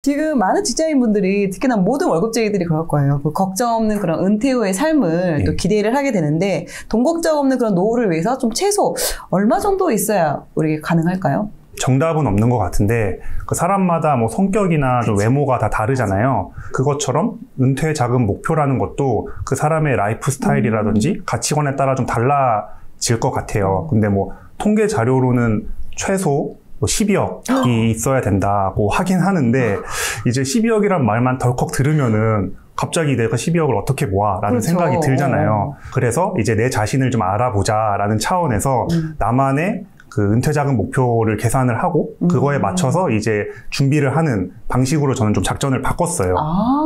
지금 많은 직장인분들이 특히나 모든 월급쟁이들이 그럴 거예요. 그 걱정 없는 그런 은퇴 후의 삶을 또 기대를 하게 되는데 돈 걱정 없는 그런 노후를 위해서 좀 최소 얼마 정도 있어야 우리가 가능할까요? 정답은 없는 것 같은데 그 사람마다 뭐 성격이나 좀 외모가 다 다르잖아요. 그것처럼 은퇴 자금 목표라는 것도 그 사람의 라이프 스타일이라든지 가치관에 따라 좀 달라질 것 같아요. 근데 뭐 통계 자료로는 최소 12억이 있어야 된다고 하긴 하는데 이제 12억이란 말만 덜컥 들으면은 갑자기 내가 12억을 어떻게 모아? 라는 생각이 들잖아요. 그래서 이제 내 자신을 좀 알아보자 라는 차원에서 나만의 그 은퇴자금 목표를 계산을 하고 그거에 맞춰서 이제 준비를 하는 방식으로 저는 좀 작전을 바꿨어요.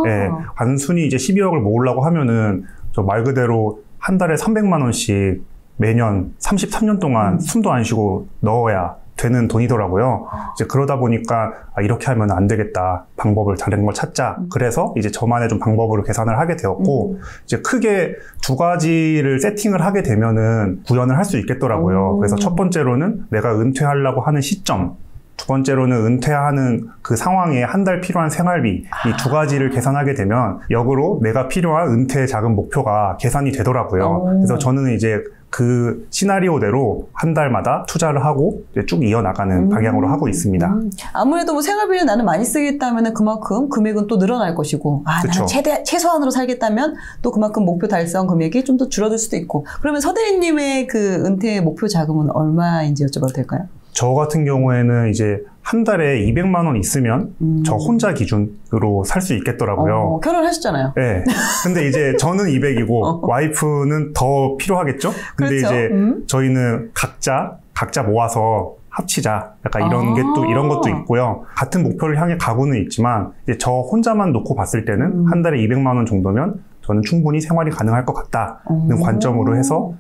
네, 단순히 이제 12억을 모으려고 하면은 저 말 그대로 한 달에 300만 원씩 매년 33년 동안 숨도 안 쉬고 넣어야 되는 돈이더라고요. 이제 그러다 보니까 이렇게 하면 안 되겠다. 방법을 다른 걸 찾자. 그래서 이제 저만의 좀 방법으로 계산을 하게 되었고 이제 크게 두 가지를 세팅을 하게 되면은 구현을 할 수 있겠더라고요. 그래서 첫 번째로는 내가 은퇴하려고 하는 시점, 두 번째로는 은퇴하는 그 상황에 한 달 필요한 생활비, 이 두 가지를 계산하게 되면 역으로 내가 필요한 은퇴 자금 목표가 계산이 되더라고요. 그래서 저는 이제 그 시나리오대로 한 달마다 투자를 하고 쭉 이어나가는 방향으로 하고 있습니다. 아무래도 뭐 생활비를 나는 많이 쓰겠다면 그만큼 금액은 또 늘어날 것이고 나는 최소한으로 살겠다면 또 그만큼 목표 달성 금액이 좀 더 줄어들 수도 있고 그러면 서대리님의 그 은퇴 목표 자금은 얼마인지 여쭤봐도 될까요? 저 같은 경우에는 이제 한 달에 200만 원 있으면 저 혼자 기준으로 살 수 있겠더라고요. 결혼하셨잖아요. 네. 근데 이제 저는 200이고 와이프는 더 필요하겠죠? 근데 그렇죠. 이제 저희는 각자 모아서 합치자. 약간 이런 것도 있고요. 같은 목표를 향해 가고는 있지만 이제 저 혼자만 놓고 봤을 때는 한 달에 200만 원 정도면 저는 충분히 생활이 가능할 것 같다는 관점으로 해서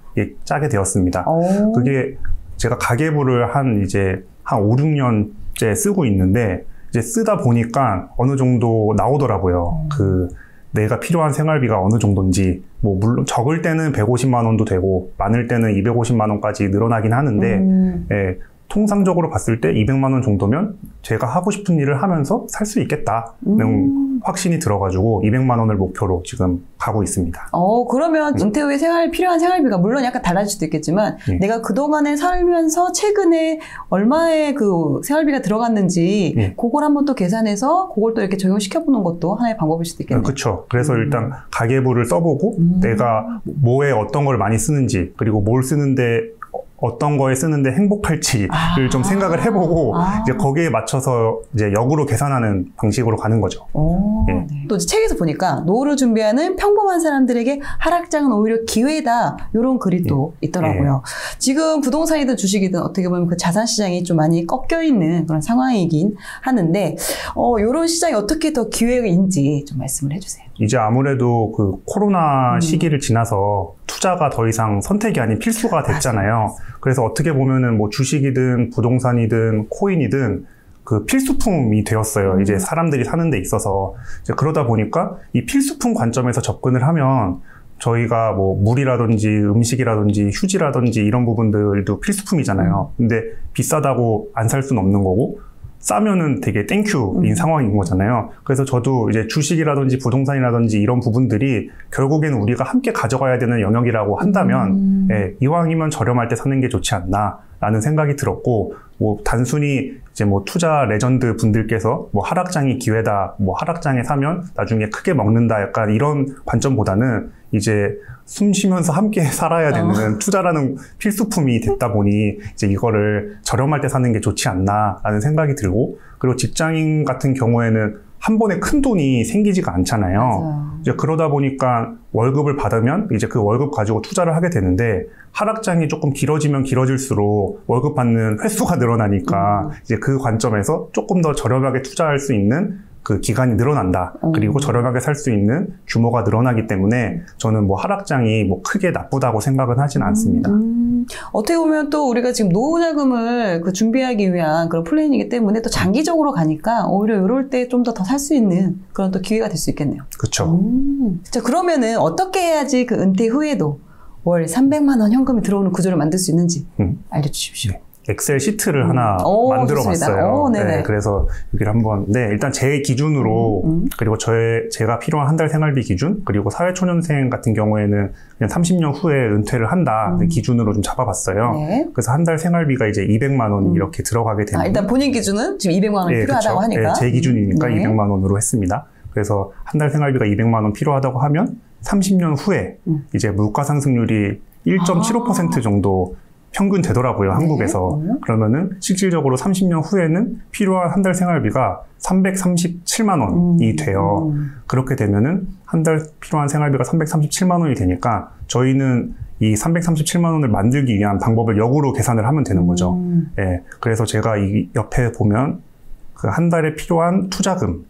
짜게 되었습니다. 그게 제가 가계부를 한 5, 6년째 쓰고 있는데 이제 쓰다 보니까 어느 정도 나오더라고요. 그 내가 필요한 생활비가 어느 정도인지 뭐 물론 적을 때는 150만 원도 되고 많을 때는 250만 원까지 늘어나긴 하는데 예, 통상적으로 봤을 때 200만 원 정도면 제가 하고 싶은 일을 하면서 살 수 있겠다는 확신이 들어가지고 200만 원을 목표로 지금 가고 있습니다. 그러면 은퇴 후에 필요한 생활비가 물론 약간 달라질 수도 있겠지만 내가 그동안에 살면서 최근에 얼마의 그 생활비가 들어갔는지 그걸 한번 또 계산해서 그걸 또 이렇게 적용시켜보는 것도 하나의 방법일 수도 있겠네요. 그렇죠. 그래서 일단 가계부를 써보고 내가 뭐에 어떤 걸 많이 쓰는지 그리고 뭘 쓰는데 어떤 거에 쓰는데 행복할지를 좀 생각을 해보고 이제 거기에 맞춰서 이제 역으로 계산하는 방식으로 가는 거죠. 네. 또 책에서 보니까 노후를 준비하는 평범한 사람들에게 하락장은 오히려 기회다 이런 글이 또 있더라고요. 지금 부동산이든 주식이든 어떻게 보면 그 자산 시장이 좀 많이 꺾여 있는 그런 상황이긴 하는데 이런 시장이 어떻게 더 기회인지 좀 말씀을 해주세요. 이제 아무래도 그 코로나 시기를 지나서 투자가 더 이상 선택이 아닌 필수가 됐잖아요. 그래서 어떻게 보면은 뭐 주식이든 부동산이든 코인이든 그 필수품이 되었어요. 이제 사람들이 사는 데 있어서. 이제 그러다 보니까 이 필수품 관점에서 접근을 하면 저희가 뭐 물이라든지 음식이라든지 휴지라든지 이런 부분들도 필수품이잖아요. 근데 비싸다고 안 살 수는 없는 거고 싸면은 되게 땡큐인 상황인 거잖아요. 그래서 저도 이제 주식이라든지 부동산이라든지 이런 부분들이 결국에는 우리가 함께 가져가야 되는 영역이라고 한다면 이왕이면 저렴할 때 사는 게 좋지 않나 라는 생각이 들었고 뭐 단순히 이제 뭐 투자 레전드 분들께서 뭐 하락장이 기회다, 뭐 하락장에 사면 나중에 크게 먹는다 약간 이런 관점보다는 이제 숨 쉬면서 함께 살아야 되는 투자라는 필수품이 됐다 보니 이제 이거를 저렴할 때 사는 게 좋지 않나라는 생각이 들고 그리고 직장인 같은 경우에는 한 번에 큰 돈이 생기지가 않잖아요. 이제 그러다 보니까 월급을 받으면 이제 그 월급 가지고 투자를 하게 되는데 하락장이 조금 길어지면 길어질수록 월급 받는 횟수가 늘어나니까 이제 그 관점에서 조금 더 저렴하게 투자할 수 있는 그 기간이 늘어난다. 그리고 저렴하게 살 수 있는 규모가 늘어나기 때문에 저는 뭐 하락장이 뭐 크게 나쁘다고 생각은 하진 않습니다. 어떻게 보면 또 우리가 지금 노후 자금을 그 준비하기 위한 그런 플랜이기 때문에 또 장기적으로 가니까 오히려 이럴 때 좀 더 살 수 있는 그런 또 기회가 될 수 있겠네요. 그렇죠. 자, 그러면은 어떻게 해야지 그 은퇴 후에도 월 300만 원 현금이 들어오는 구조를 만들 수 있는지 알려주십시오. 엑셀 시트를 하나 만들어 봤어요. 네, 그래서 여기를 한번, 일단 제 기준으로, 그리고 제가 필요한 한 달 생활비 기준, 그리고 사회초년생 같은 경우에는 그냥 30년 후에 은퇴를 한다 기준으로 좀 잡아봤어요. 네. 그래서 한 달 생활비가 이제 200만 원이 이렇게 들어가게 되는. 일단 본인 기준은 지금 200만 원이 필요하다고 하니까. 네, 제 기준이니까 200만 원으로 했습니다. 그래서 한 달 생활비가 200만 원 필요하다고 하면 30년 후에 이제 물가 상승률이 1.75% 정도 평균 되더라고요, 한국에서. 그러면은 실질적으로 30년 후에는 필요한 한 달 생활비가 337만 원이 돼요. 그렇게 되면은 한 달 필요한 생활비가 337만 원이 되니까 저희는 이 337만 원을 만들기 위한 방법을 역으로 계산을 하면 되는 거죠. 예, 그래서 제가 이 옆에 보면 그 한 달에 필요한 투자금,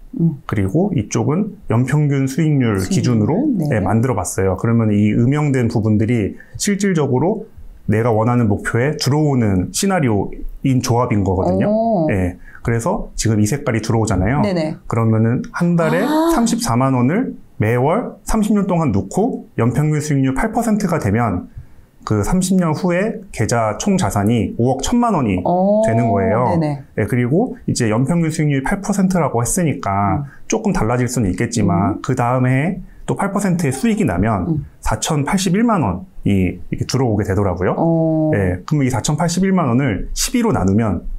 그리고 이쪽은 연평균 수익률 기준으로 만들어 봤어요. 그러면 이 음영된 부분들이 실질적으로 내가 원하는 목표에 들어오는 시나리오인 조합인 거거든요. 예. 그래서 지금 이 색깔이 들어오잖아요. 네네. 그러면은 한 달에 34만 원을 매월 30년 동안 놓고 연평균 수익률 8%가 되면 그 30년 후에 계좌 총 자산이 5억 1천만 원이 되는 거예요. 네, 그리고 이제 연평균 수익률이 8%라고 했으니까 조금 달라질 수는 있겠지만 그 다음에 또 8%의 수익이 나면 4,081만 원이 이렇게 들어오게 되더라고요. 네, 그러면 이 4,081만 원을 12로 나누면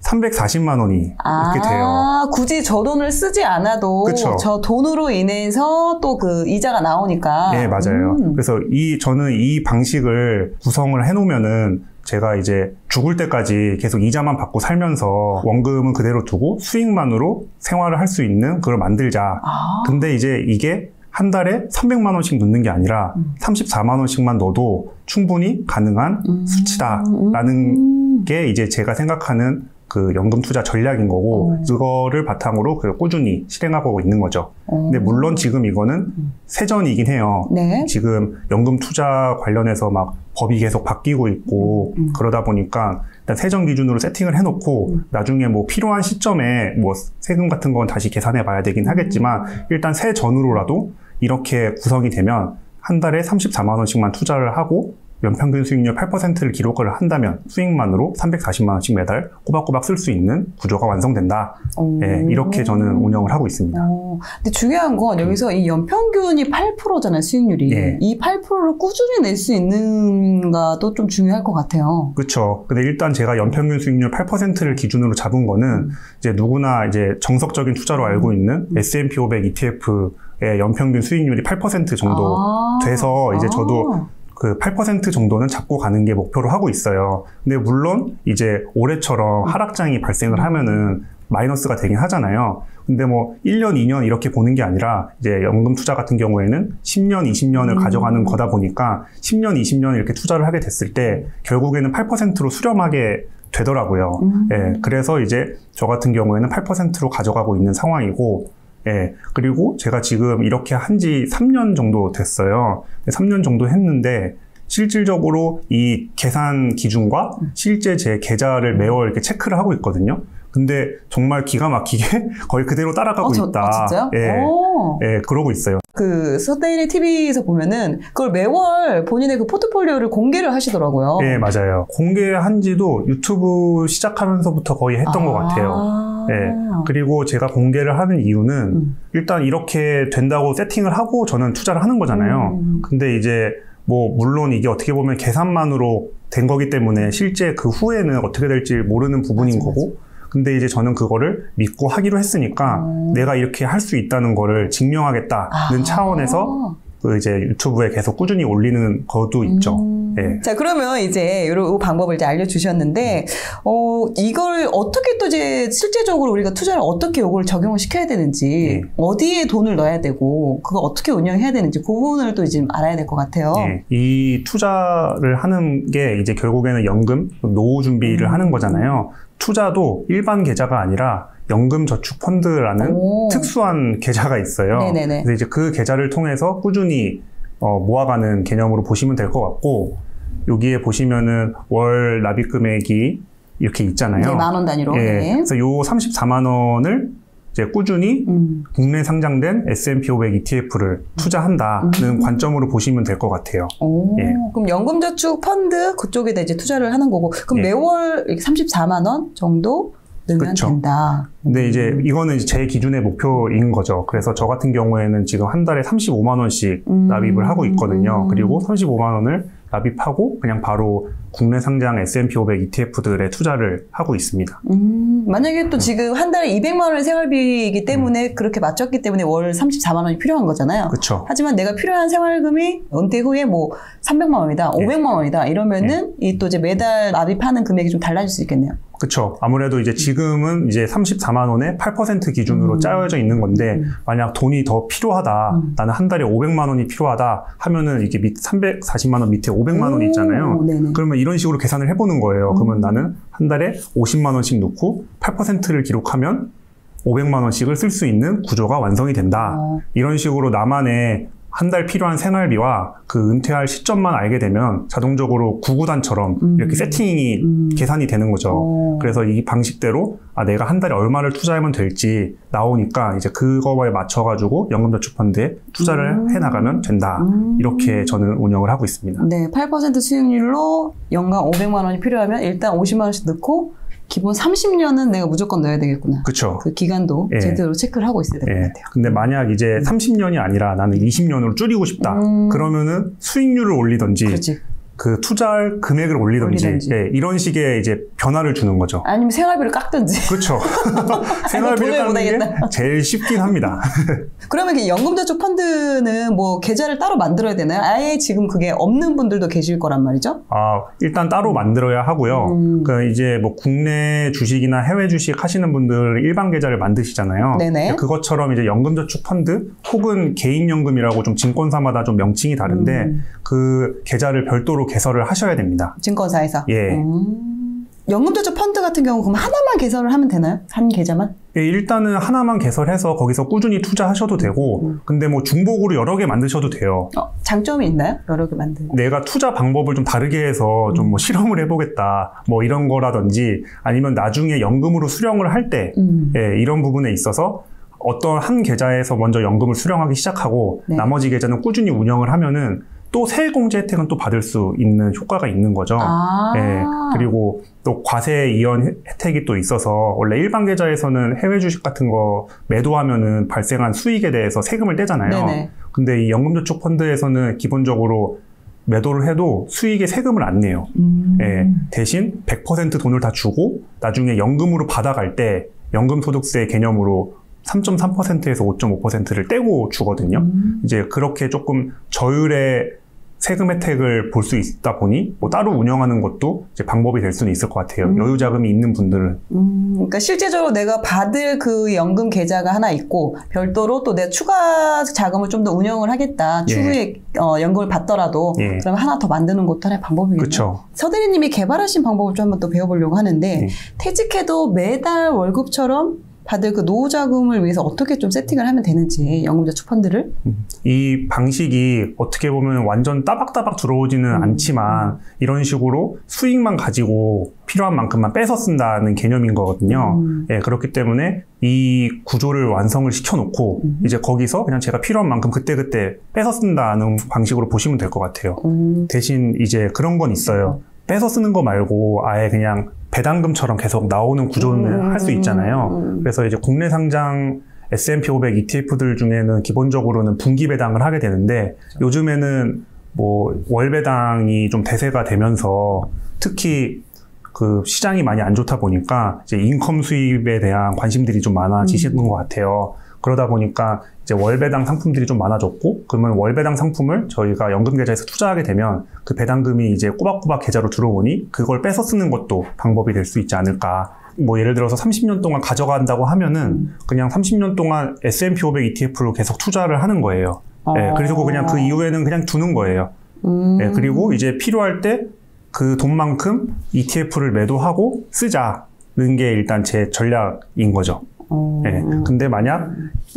340만 원이 이렇게 돼요. 굳이 저 돈을 쓰지 않아도 그쵸? 저 돈으로 인해서 또 그 이자가 나오니까. 네, 맞아요. 그래서 저는 이 방식을 구성을 해놓으면은 제가 이제 죽을 때까지 계속 이자만 받고 살면서 원금은 그대로 두고 수익만으로 생활을 할 수 있는 그걸 만들자. 근데 이제 이게 한 달에 300만 원씩 넣는 게 아니라 34만 원씩만 넣어도 충분히 가능한 수치다라는 게 이제 제가 생각하는 그 연금 투자 전략인 거고 그거를 바탕으로 꾸준히 실행하고 있는 거죠. 근데 물론 지금 이거는 세전이긴 해요. 네. 지금 연금 투자 관련해서 막 법이 계속 바뀌고 있고 그러다 보니까 일단 세전 기준으로 세팅을 해놓고 나중에 뭐 필요한 시점에 뭐 세금 같은 건 다시 계산해 봐야 되긴 하겠지만 일단 세전으로라도 이렇게 구성이 되면 한 달에 34만 원씩만 투자를 하고 연평균 수익률 8%를 기록을 한다면 수익만으로 340만 원씩 매달 꼬박꼬박 쓸 수 있는 구조가 완성된다. 네, 이렇게 저는 운영을 하고 있습니다. 근데 중요한 건 여기서 이 연평균이 8%잖아요, 수익률이. 네. 이 8%를 꾸준히 낼 수 있는가도 좀 중요할 것 같아요. 그렇죠. 근데 일단 제가 연평균 수익률 8%를 기준으로 잡은 거는 이제 누구나 이제 정석적인 투자로 알고 있는 S&P 500 ETF의 연평균 수익률이 8% 정도 돼서 이제 저도 그 8% 정도는 잡고 가는 게 목표로 하고 있어요. 근데 물론 이제 올해처럼 하락장이 발생을 하면은 마이너스가 되긴 하잖아요. 근데 뭐 1년, 2년 이렇게 보는 게 아니라 이제 연금 투자 같은 경우에는 10년, 20년을 가져가는 거다 보니까 10년, 20년 이렇게 투자를 하게 됐을 때 결국에는 8%로 수렴하게 되더라고요. 예, 그래서 이제 저 같은 경우에는 8%로 가져가고 있는 상황이고 예, 그리고 제가 지금 이렇게 한지 3년 정도 됐어요. 3년 정도 했는데 실질적으로 이 계산 기준과 실제 제 계좌를 매월 이렇게 체크를 하고 있거든요. 근데 정말 기가 막히게 거의 그대로 따라가고 있다. 진짜요? 예, 예, 그러고 있어요. 그 서데일리 TV에서 보면은 그걸 매월 본인의 그 포트폴리오를 공개를 하시더라고요. 예, 맞아요. 공개한 지도 유튜브 시작하면서부터 거의 했던 것 같아요. 네. 그리고 제가 공개를 하는 이유는 일단 이렇게 된다고 세팅을 하고 저는 투자를 하는 거잖아요. 근데 이제 뭐 물론 이게 어떻게 보면 계산만으로 된 거기 때문에 실제 그 후에는 어떻게 될지 모르는 부분인 거고 근데 이제 저는 그거를 믿고 하기로 했으니까 내가 이렇게 할 수 있다는 거를 증명하겠다는 차원에서 그 이제 유튜브에 계속 꾸준히 올리는 것도 있죠. 네. 자, 그러면 이제 이런 방법을 이제 알려주셨는데, 이걸 어떻게 또 이제 실제적으로 우리가 투자를 어떻게 요걸 적용을 시켜야 되는지, 어디에 돈을 넣어야 되고, 그거 어떻게 운영해야 되는지, 그 부분을 또 이제 알아야 될 것 같아요. 네. 이 투자를 하는 게 이제 결국에는 연금, 노후 준비를 하는 거잖아요. 투자도 일반 계좌가 아니라 연금저축펀드라는 특수한 계좌가 있어요. 네네네. 그래서 이제 그 계좌를 통해서 꾸준히 모아가는 개념으로 보시면 될 것 같고 여기에 보시면은 월 납입 금액이 이렇게 있잖아요. 네, 10,000원 단위로. 예. 그래서 요 34만 원을 이제 꾸준히 국내 상장된 S&P 500 ETF를 투자한다는 관점으로 보시면 될 것 같아요. 오, 예. 그럼 연금저축 펀드 그쪽에다 이제 투자를 하는 거고, 그럼 매월 34만 원 정도 넣으면 된다. 근데 이제 이거는 이제 제 기준의 목표인 거죠. 그래서 저 같은 경우에는 지금 한 달에 35만 원씩 납입을 하고 있거든요. 그리고 35만 원을 납입하고 그냥 바로 국내 상장 S&P 500 ETF들에 투자를 하고 있습니다. 만약에 또 지금 한 달에 200만 원의 생활비이기 때문에 그렇게 맞췄기 때문에 월 34만 원이 필요한 거잖아요. 그렇죠. 하지만 내가 필요한 생활금이 은퇴 후에 뭐 300만 원이다, 500만 원이다 이러면은 이 또 이제 매달 납입하는 금액이 좀 달라질 수 있겠네요. 그렇죠. 아무래도 이제 지금은 이제 34만 원에 8% 기준으로 짜여져 있는 건데 만약 돈이 더 필요하다, 나는 한 달에 500만 원이 필요하다 하면은 이게 340만 원 밑에 500만 원이 있잖아요. 네네. 그러면 이런 식으로 계산을 해보는 거예요. 그러면 나는 한 달에 50만 원씩 넣고 8%를 기록하면 500만 원씩을 쓸 수 있는 구조가 완성이 된다. 이런 식으로 나만의 한 달 필요한 생활비와 그 은퇴할 시점만 알게 되면 자동적으로 구구단처럼 이렇게 세팅이 계산이 되는 거죠. 그래서 이 방식대로 내가 한 달에 얼마를 투자하면 될지 나오니까 이제 그거에 맞춰가지고 연금저축펀드에 투자를 해나가면 된다. 이렇게 저는 운영을 하고 있습니다. 네, 8% 수익률로 연간 500만 원이 필요하면 일단 50만 원씩 넣고 기본 30년은 내가 무조건 넣어야 되겠구나. 그렇죠. 그 기간도 제대로 체크를 하고 있어야 될 것 같아요. 근데 만약 이제 30년이 아니라 나는 20년으로 줄이고 싶다. 그러면은 수익률을 올리든지, 그렇지. 그 투자할 금액을 올리든지. 이런 식의 이제 변화를 주는 거죠. 아니면 생활비를 깎든지. 그렇죠. 생활비를 깎는 게 제일 쉽긴 합니다. 그러면 연금저축 펀드는 뭐 계좌를 따로 만들어야 되나요? 아예 지금 그게 없는 분들도 계실 거란 말이죠? 일단 따로 만들어야 하고요. 그 이제 뭐 국내 주식이나 해외 주식 하시는 분들 일반 계좌를 만드시잖아요. 네네. 그것처럼 이제 연금저축 펀드 혹은 개인연금이라고 좀 증권사마다 좀 명칭이 다른데 그 계좌를 별도로 개설을 하셔야 됩니다. 증권사에서? 예. 연금저축 펀드 같은 경우 그럼 하나만 개설을 하면 되나요? 한 계좌만? 예, 일단은 하나만 개설해서 거기서 꾸준히 투자하셔도 되고 근데 뭐 중복으로 여러 개 만드셔도 돼요. 장점이 있나요? 여러 개 만드는. 내가 투자 방법을 좀 다르게 해서 좀 뭐 실험을 해보겠다 뭐 이런 거라든지 아니면 나중에 연금으로 수령을 할 때 이런 부분에 있어서 어떤 한 계좌에서 먼저 연금을 수령하기 시작하고 나머지 계좌는 꾸준히 운영을 하면은 또 세액공제 혜택은 또 받을 수 있는 효과가 있는 거죠. 그리고 또 과세 이연 혜택이 또 있어서 원래 일반 계좌에서는 해외 주식 같은 거 매도하면은 발생한 수익에 대해서 세금을 떼잖아요. 네네. 근데 이 연금저축 펀드에서는 기본적으로 매도를 해도 수익에 세금을 안 내요. 대신 100% 돈을 다 주고 나중에 연금으로 받아갈 때 연금소득세 개념으로 3.3%에서 5.5%를 떼고 주거든요. 이제 그렇게 조금 저율의 세금 혜택을 볼 수 있다 보니 뭐 따로 운영하는 것도 이제 방법이 될 수는 있을 것 같아요. 여유 자금이 있는 분들은. 그러니까 실제적으로 내가 받을 그 연금 계좌가 하나 있고 별도로 또 내가 추가 자금을 좀 더 운영을 하겠다. 추후에 연금을 받더라도 그러면 하나 더 만드는 것도 하나의 방법이겠네요. 그렇죠. 서대리님이 개발하신 방법을 좀 한번 또 배워보려고 하는데 퇴직해도 매달 월급처럼 받을 그 노후 자금을 위해서 어떻게 좀 세팅을 하면 되는지 연금저축 펀드를 이 방식이 어떻게 보면 완전 따박따박 들어오지는 않지만 이런 식으로 수익만 가지고 필요한 만큼만 빼서 쓴다는 개념인 거거든요. 그렇기 때문에 이 구조를 완성을 시켜놓고 이제 거기서 그냥 제가 필요한 만큼 그때그때 빼서 쓴다는 방식으로 보시면 될 것 같아요. 대신 이제 그런 건 있어요. 빼서 쓰는 거 말고 아예 그냥 배당금처럼 계속 나오는 구조는 할 수 있잖아요. 그래서 이제 국내 상장 S&P 500 ETF들 중에는 기본적으로는 분기 배당을 하게 되는데 요즘에는 뭐 월 배당이 좀 대세가 되면서 특히 그 시장이 많이 안 좋다 보니까 이제 인컴 수입에 대한 관심들이 좀 많아지시는 것 같아요. 그러다 보니까 이제 월배당 상품들이 좀 많아졌고 그러면 월배당 상품을 저희가 연금계좌에서 투자하게 되면 그 배당금이 이제 꼬박꼬박 계좌로 들어오니 그걸 빼서 쓰는 것도 방법이 될 수 있지 않을까. 뭐 예를 들어서 30년 동안 가져간다고 하면은 그냥 30년 동안 S&P 500 ETF로 계속 투자를 하는 거예요. 그리고 그냥 그 이후에는 그냥 두는 거예요. 그리고 이제 필요할 때 그 돈만큼 ETF를 매도하고 쓰자는 게 일단 제 전략인 거죠. 근데 만약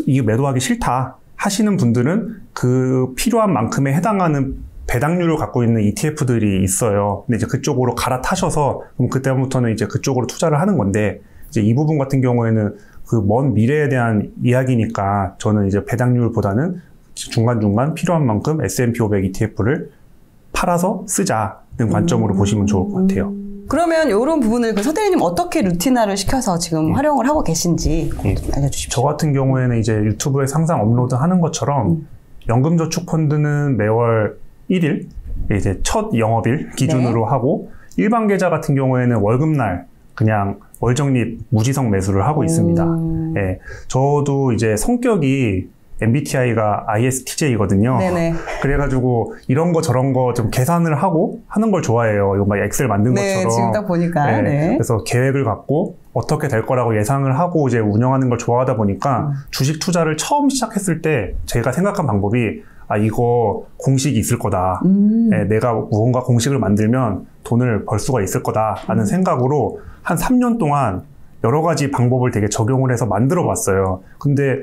이거 매도하기 싫다 하시는 분들은 그 필요한 만큼에 해당하는 배당률을 갖고 있는 ETF들이 있어요. 근데 이제 그쪽으로 갈아타셔서 그럼 그때부터는 이제 그쪽으로 투자를 하는 건데 이제 이 부분 같은 경우에는 그 먼 미래에 대한 이야기니까 저는 이제 배당률보다는 중간중간 필요한 만큼 S&P 500 ETF를 팔아서 쓰자는 관점으로 보시면 좋을 것 같아요. 그러면 이런 부분을 그 서대리님 어떻게 루틴화를 시켜서 지금 활용을 하고 계신지 좀 알려주십시오. 저 같은 경우에는 이제 유튜브에 항상 업로드하는 것처럼 연금저축펀드는 매월 1일 이제 첫 영업일 기준으로 하고 일반 계좌 같은 경우에는 월급날 그냥 월적립 무지성 매수를 하고 있습니다. 예, 저도 이제 성격이 MBTI가 ISTJ거든요. 네네. 그래가지고 이런 거 저런 거 좀 계산을 하고 하는 걸 좋아해요. 이거 막 엑셀 만든 것처럼. 지금 딱 보니까. 네. 네. 그래서 계획을 갖고 어떻게 될 거라고 예상을 하고 이제 운영하는 걸 좋아하다 보니까 주식 투자를 처음 시작했을 때 제가 생각한 방법이 이거 공식이 있을 거다. 네, 내가 무언가 공식을 만들면 돈을 벌 수가 있을 거다라는 생각으로 한 3년 동안 여러 가지 방법을 되게 적용을 해서 만들어 봤어요. 근데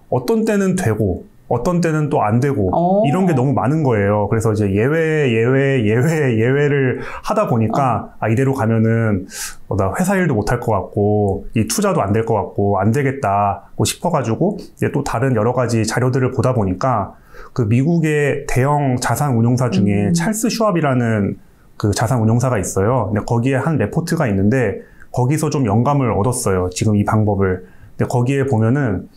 어떤 때는 되고 어떤 때는 또 안 되고 이런 게 너무 많은 거예요. 그래서 이제 예외를 하다 보니까 이대로 가면은 나 회사 일도 못 할 것 같고 이 투자도 안 될 것 같고 안 되겠다고 싶어가지고 이제 또 다른 여러 가지 자료들을 보다 보니까 그 미국의 대형 자산 운용사 중에 찰스 슈왑이라는 그 자산 운용사가 있어요. 근데 거기에 한 레포트가 있는데 거기서 좀 영감을 얻었어요. 지금 이 방법을. 근데 거기에 보면은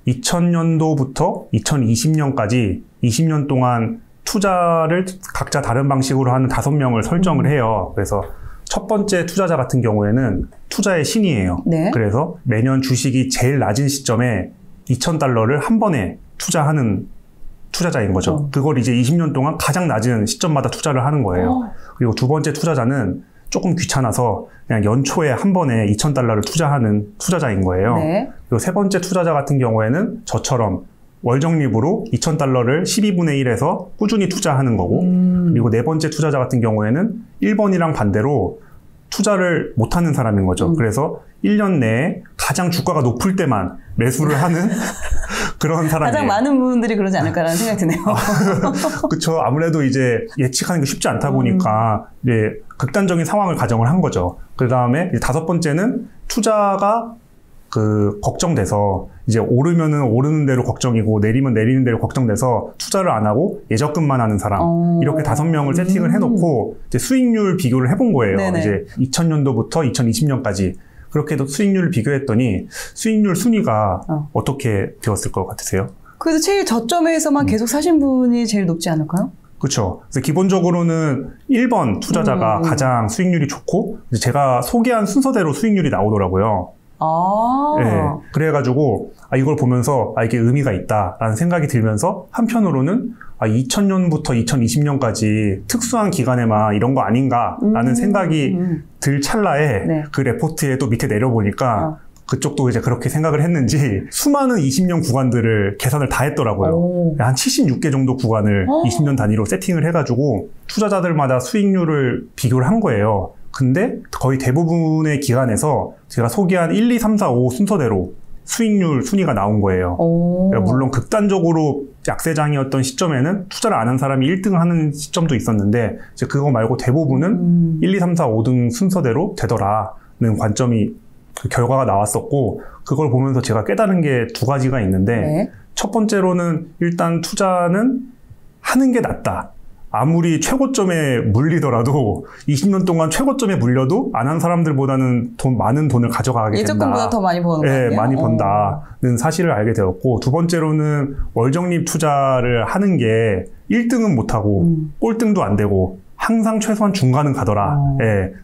2000년도부터 2020년까지 20년 동안 투자를 각자 다른 방식으로 하는 5명을 설정을 해요. 그래서 첫 번째 투자자 같은 경우에는 투자의 신이에요. 네. 그래서 매년 주식이 제일 낮은 시점에 $2,000를 한 번에 투자하는 투자자인 거죠. 그걸 이제 20년 동안 가장 낮은 시점마다 투자를 하는 거예요. 그리고 두 번째 투자자는 조금 귀찮아서 그냥 연초에 한 번에 $2,000를 투자하는 투자자인 거예요. 네. 그리고 세 번째 투자자 같은 경우에는 저처럼 월적립으로 $2,000를 12분의 1에서 꾸준히 투자하는 거고 그리고 네 번째 투자자 같은 경우에는 1번이랑 반대로 투자를 못하는 사람인 거죠. 그래서 1년 내에 가장 주가가 높을 때만 매수를 하는 그런 사람이에요. 가장 많은 분들이 그러지 않을까라는 생각이 드네요. 그렇죠. 아무래도 이제 예측하는 게 쉽지 않다 보니까 이제 극단적인 상황을 가정을 한 거죠. 그 다음에 다섯 번째는 투자가 걱정돼서 이제 오르면은 오르는 대로 걱정이고 내리면 내리는 대로 걱정돼서 투자를 안 하고 예적금만 하는 사람 이렇게 5명을 세팅을 해놓고 이제 수익률 비교를 해본 거예요. 네네. 이제 2000년도부터 2020년까지 그렇게 해서 수익률을 비교했더니 수익률 순위가 어떻게 되었을 것 같으세요? 그래도 제일 저점에서만 계속 사신 분이 제일 높지 않을까요? 그렇죠. 그래서 기본적으로는 1번 투자자가 가장 수익률이 좋고 제가 소개한 순서대로 수익률이 나오더라고요. 네, 그래가지고 이걸 보면서 이게 의미가 있다라는 생각이 들면서 한편으로는 2000년부터 2020년까지 특수한 기간에만 이런 거 아닌가라는 생각이 들 찰나에 네. 그 레포트에 또 밑에 내려보니까 그쪽도 이제 그렇게 생각을 했는지 수많은 20년 구간들을 계산을 다 했더라고요. 한 76개 정도 구간을 20년 단위로 세팅을 해가지고 투자자들마다 수익률을 비교를 한 거예요. 근데 거의 대부분의 기간에서 제가 소개한 1, 2, 3, 4, 5 순서대로 수익률 순위가 나온 거예요. 그러니까 물론 극단적으로 약세장이었던 시점에는 투자를 안 한 사람이 1등을 하는 시점도 있었는데 이제 그거 말고 대부분은 1, 2, 3, 4, 5등 순서대로 되더라는 관점이 그 결과가 나왔었고 그걸 보면서 제가 깨달은 게 두 가지가 있는데 첫 번째로는 일단 투자는 하는 게 낫다. 아무리 최고점에 물리더라도 20년 동안 최고점에 물려도 안 한 사람들보다는 많은 돈을 가져가게 된다. 예적금보다 더 많이 버는 거예요? 네, 많이 번다는 사실을 알게 되었고 두 번째로는 월적립 투자를 하는 게 1등은 못하고 꼴등도 안 되고 항상 최소한 중간은 가더라.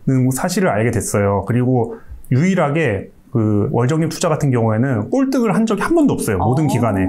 는 사실을 알게 됐어요. 그리고 유일하게 그 월적립 투자 같은 경우에는 꼴등을 한 적이 한 번도 없어요. 모든 기간에.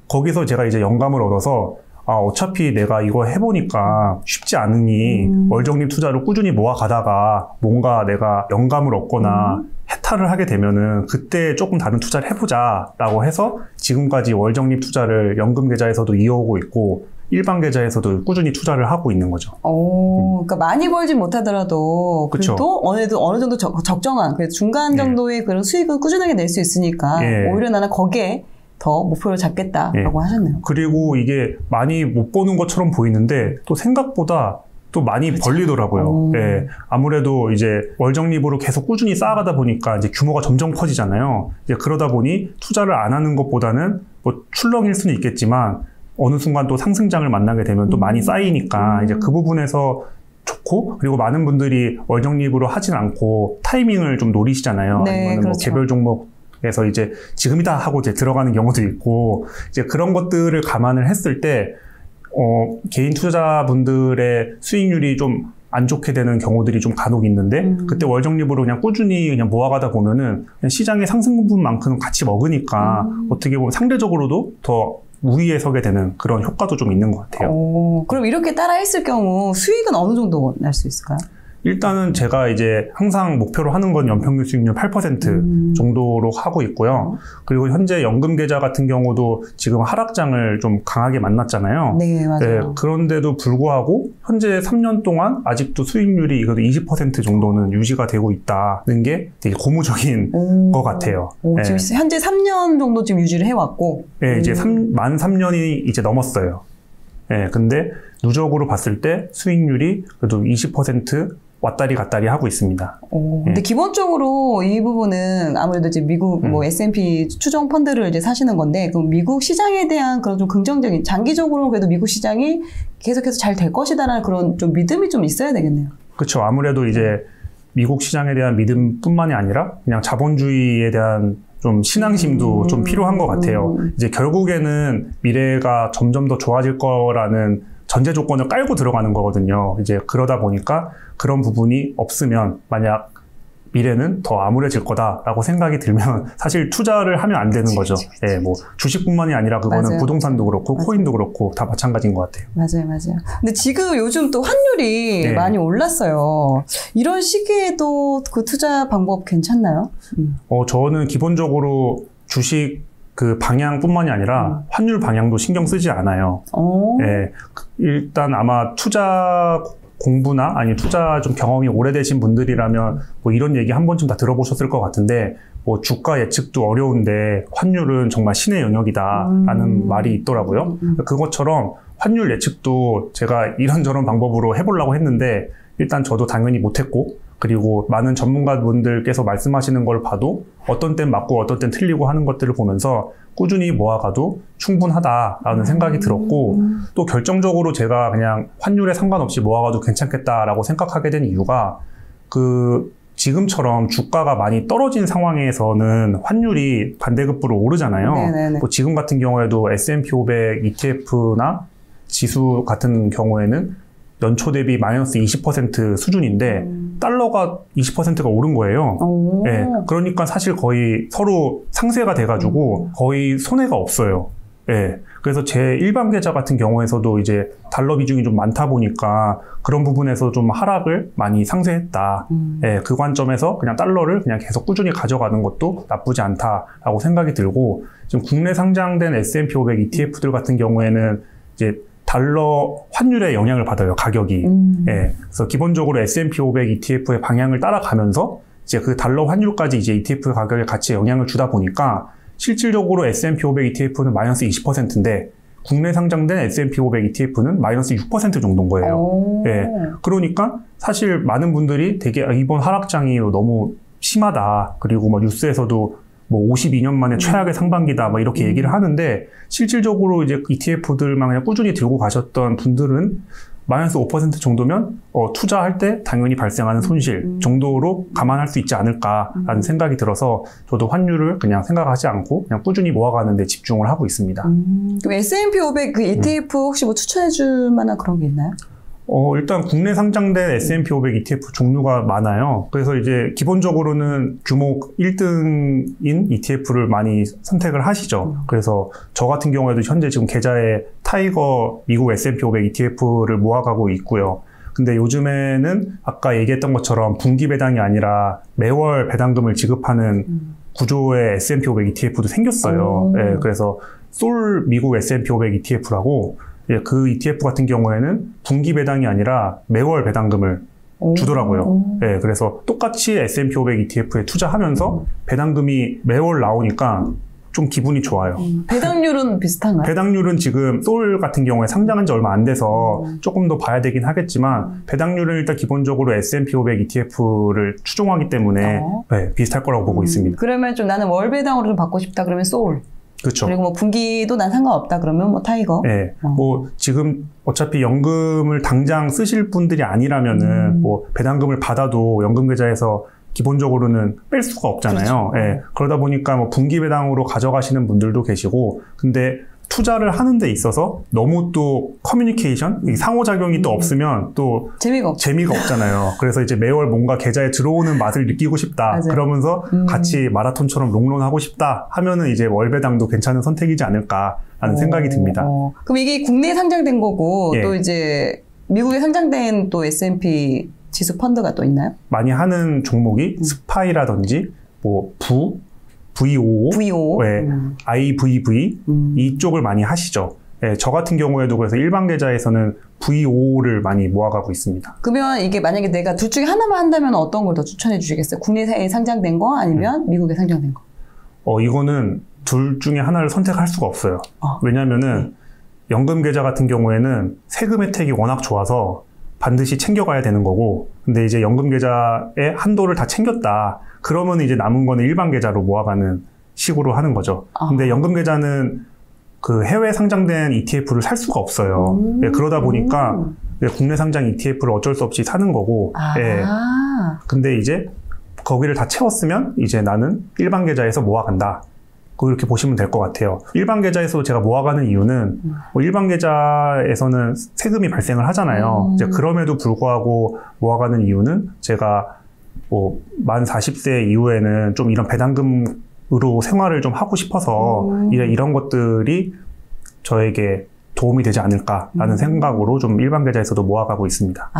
거기서 제가 이제 영감을 얻어서 어차피 내가 이거 해보니까 쉽지 않으니 월적립 투자를 꾸준히 모아가다가 뭔가 내가 영감을 얻거나 해탈을 하게 되면은 그때 조금 다른 투자를 해보자 라고 해서 지금까지 월적립 투자를 연금 계좌에서도 이어오고 있고 일반 계좌에서도 꾸준히 투자를 하고 있는 거죠. 그러니까 많이 벌진 못하더라도 그래도 어느 정도 적정한 중간 정도의 그런 수익은 꾸준하게 낼 수 있으니까 오히려 나는 거기에 더 목표를 잡겠다라고 하셨네요. 그리고 이게 많이 못 버는 것처럼 보이는데 또 생각보다 또 많이 그렇죠. 벌리더라고요. 예, 아무래도 이제 월적립으로 계속 꾸준히 쌓아가다 보니까 이제 규모가 점점 커지잖아요. 이제 그러다 보니 투자를 안 하는 것보다는 뭐 출렁일 수는 있겠지만 어느 순간 또 상승장을 만나게 되면 또 많이 쌓이니까 이제 그 부분에서 좋고, 그리고 많은 분들이 월적립으로 하진 않고 타이밍을 좀 노리시잖아요. 네, 아니면 그렇죠. 뭐 개별 종목에서 이제 지금이다 하고 이제 들어가는 경우도 있고, 이제 그런 것들을 감안을 했을 때 개인 투자자분들의 수익률이 좀 안 좋게 되는 경우들이 좀 간혹 있는데, 그때 월적립으로 그냥 꾸준히 그냥 모아가다 보면은 그냥 시장의 상승 부분만큼은 같이 먹으니까 어떻게 보면 상대적으로도 더 우위에 서게 되는 그런 효과도 좀 있는 것 같아요. 그럼 이렇게 따라 했을 경우 수익은 어느 정도 날 수 있을까요? 일단은 제가 이제 항상 목표로 하는 건 연평균 수익률 8% 정도로 하고 있고요. 그리고 현재 연금 계좌 같은 경우도 지금 하락장을 좀 강하게 만났잖아요. 네, 맞아요. 네, 그런데도 불구하고 현재 3년 동안 아직도 수익률이 이것도 20% 정도는 유지가 되고 있다는 게 되게 고무적인 것 같아요. 네. 지금 현재 3년 정도 지금 유지를 해왔고. 네, 이제 만 3년이 이제 넘었어요. 네, 근데 누적으로 봤을 때 수익률이 그래도 20% 왔다리 갔다리 하고 있습니다. 근데 기본적으로 이 부분은 아무래도 이제 미국 뭐 S&P 추정 펀드를 이제 사시는 건데, 그럼 미국 시장에 대한 그런 좀 긍정적인, 장기적으로 그래도 미국 시장이 계속해서 잘 될 것이다라는 그런 좀 믿음이 좀 있어야 되겠네요. 그렇죠. 아무래도 이제 미국 시장에 대한 믿음뿐만이 아니라 그냥 자본주의에 대한 좀 신앙심도 좀 필요한 것 같아요. 이제 결국에는 미래가 점점 더 좋아질 거라는 전제 조건을 깔고 들어가는 거거든요. 이제 그러다 보니까 그런 부분이 없으면 만약 미래는 더 암울해질 거다라고 생각이 들면 사실 투자를 하면 안 되는 거죠. 예, 뭐 주식뿐만이 아니라 그거는 맞아요. 부동산도 그렇고 맞아요. 코인도 그렇고 다 마찬가지인 것 같아요. 맞아요. 근데 지금 요즘 또 환율이 네. 많이 올랐어요. 이런 시기에도 그 투자 방법 괜찮나요? 저는 기본적으로 주식 그 방향뿐만이 아니라 환율 방향도 신경 쓰지 않아요. 예, 일단 아마 투자 공부나 아니 투자 좀 경험이 오래되신 분들이라면 뭐 이런 얘기 한 번쯤 다 들어보셨을 것 같은데, 뭐 주가 예측도 어려운데 환율은 정말 신의 영역이다라는 말이 있더라고요. 그것처럼 환율 예측도 제가 이런저런 방법으로 해보려고 했는데 일단 저도 당연히 못했고, 그리고 많은 전문가분들께서 말씀하시는 걸 봐도 어떤 땐 맞고 어떤 땐 틀리고 하는 것들을 보면서 꾸준히 모아가도 충분하다라는 생각이 들었고, 또 결정적으로 제가 그냥 환율에 상관없이 모아가도 괜찮겠다라고 생각하게 된 이유가, 지금처럼 주가가 많이 떨어진 상황에서는 환율이 반대급부로 오르잖아요. 네네네. 뭐 지금 같은 경우에도 S&P 500 ETF나 지수 같은 경우에는 연초 대비 마이너스 20% 수준인데 달러가 20%가 오른 거예요. 예, 그러니까 사실 거의 서로 상쇄가 돼가지고 거의 손해가 없어요. 예, 그래서 제 일반 계좌 같은 경우에서도 이제 달러 비중이 좀 많다 보니까 그런 부분에서 좀 하락을 많이 상쇄했다. 예, 그 관점에서 그냥 달러를 그냥 계속 꾸준히 가져가는 것도 나쁘지 않다라고 생각이 들고, 지금 국내 상장된 S&P 500 ETF들 같은 경우에는 이제 달러 환율에 영향을 받아요, 가격이. 예, 그래서 기본적으로 S&P 500 ETF의 방향을 따라가면서 이제 그 달러 환율까지 이제 ETF 가격에 같이 영향을 주다 보니까 실질적으로 S&P 500 ETF는 마이너스 20%인데 국내 상장된 S&P 500 ETF는 마이너스 6% 정도인 거예요. 예, 그러니까 사실 많은 분들이 되게 이번 하락장이 너무 심하다. 그리고 뭐 뉴스에서도 뭐 52년 만에 최악의 상반기다 막 이렇게 얘기를 하는데, 실질적으로 이제 ETF들만 그냥 꾸준히 들고 가셨던 분들은 마이너스 5% 정도면 투자할 때 당연히 발생하는 손실 정도로 감안할 수 있지 않을까라는 생각이 들어서 저도 환율을 그냥 생각하지 않고 그냥 꾸준히 모아가는 데 집중을 하고 있습니다. 그럼 S&P 500 그 ETF 혹시 뭐 추천해 줄 만한 그런 게 있나요? 일단 국내 상장된 S&P 500 ETF 종류가 많아요. 그래서 이제 기본적으로는 규모 1등인 ETF를 많이 선택을 하시죠. 그래서 저 같은 경우에도 현재 지금 계좌에 타이거 미국 S&P 500 ETF를 모아가고 있고요. 근데 요즘에는 아까 얘기했던 것처럼 분기 배당이 아니라 매월 배당금을 지급하는 구조의 S&P 500 ETF도 생겼어요. 예, 그래서 솔 미국 S&P 500 ETF라고, 예, 그 ETF 같은 경우에는 분기 배당이 아니라 매월 배당금을 주더라고요. 예, 그래서 똑같이 S&P 500 ETF에 투자하면서 배당금이 매월 나오니까 좀 기분이 좋아요. 배당률은 비슷한가요? 배당률은 지금 소울 같은 경우에 상장한 지 얼마 안 돼서 조금 더 봐야 되긴 하겠지만 배당률은 일단 기본적으로 S&P 500 ETF를 추종하기 때문에 네, 비슷할 거라고 보고 있습니다. 그러면 좀 나는 월 배당으로 좀 받고 싶다 그러면 소울. 그렇죠. 그리고 뭐 분기도 난 상관없다 그러면 뭐 타이거. 네, 뭐 지금 어차피 연금을 당장 쓰실 분들이 아니라면은 뭐 배당금을 받아도 연금 계좌에서 기본적으로는 뺄 수가 없잖아요. 그렇죠. 예, 그러다 보니까 뭐 분기 배당으로 가져가시는 분들도 계시고, 근데 투자를 하는 데 있어서 너무 또 커뮤니케이션, 상호작용이 또 없으면 또 재미가 없잖아요. 그래서 이제 매월 뭔가 계좌에 들어오는 맛을 느끼고 싶다. 맞아요. 그러면서 같이 마라톤처럼 롱런하고 싶다 하면은 이제 월배당도 괜찮은 선택이지 않을까라는 생각이 듭니다. 그럼 이게 국내에 상장된 거고 예. 또 이제 미국에 상장된 또 S&P 지수 펀드가 또 있나요? 많이 하는 종목이 스파이라든지 뭐 VOO, 네, IVV 이쪽을 많이 하시죠. 네, 저 같은 경우에도 그래서 일반 계좌에서는 VO를 많이 모아가고 있습니다. 그러면 이게 만약에 내가 둘 중에 하나만 한다면 어떤 걸 더 추천해 주시겠어요? 국내에 상장된 거 아니면 미국에 상장된 거? 이거는 둘 중에 하나를 선택할 수가 없어요. 왜냐면은 연금 계좌 같은 경우에는 세금 혜택이 워낙 좋아서 반드시 챙겨가야 되는 거고, 근데 이제 연금 계좌의 한도를 다 챙겼다. 그러면 이제 남은 거는 일반 계좌로 모아가는 식으로 하는 거죠. 근데 연금 계좌는 그 해외 상장된 ETF를 살 수가 없어요. 예, 그러다 보니까 국내 상장 ETF를 어쩔 수 없이 사는 거고, 예. 근데 이제 거기를 다 채웠으면 이제 나는 일반 계좌에서 모아간다. 그렇게 보시면 될 것 같아요. 일반 계좌에서 제가 모아가는 이유는 뭐 일반 계좌에서는 세금이 발생을 하잖아요. 이제 그럼에도 불구하고 모아가는 이유는 제가 뭐 만 40세 이후에는 좀 이런 배당금으로 생활을 좀 하고 싶어서 이런 것들이 저에게 도움이 되지 않을까라는 생각으로 좀 일반 계좌에서도 모아가고 있습니다.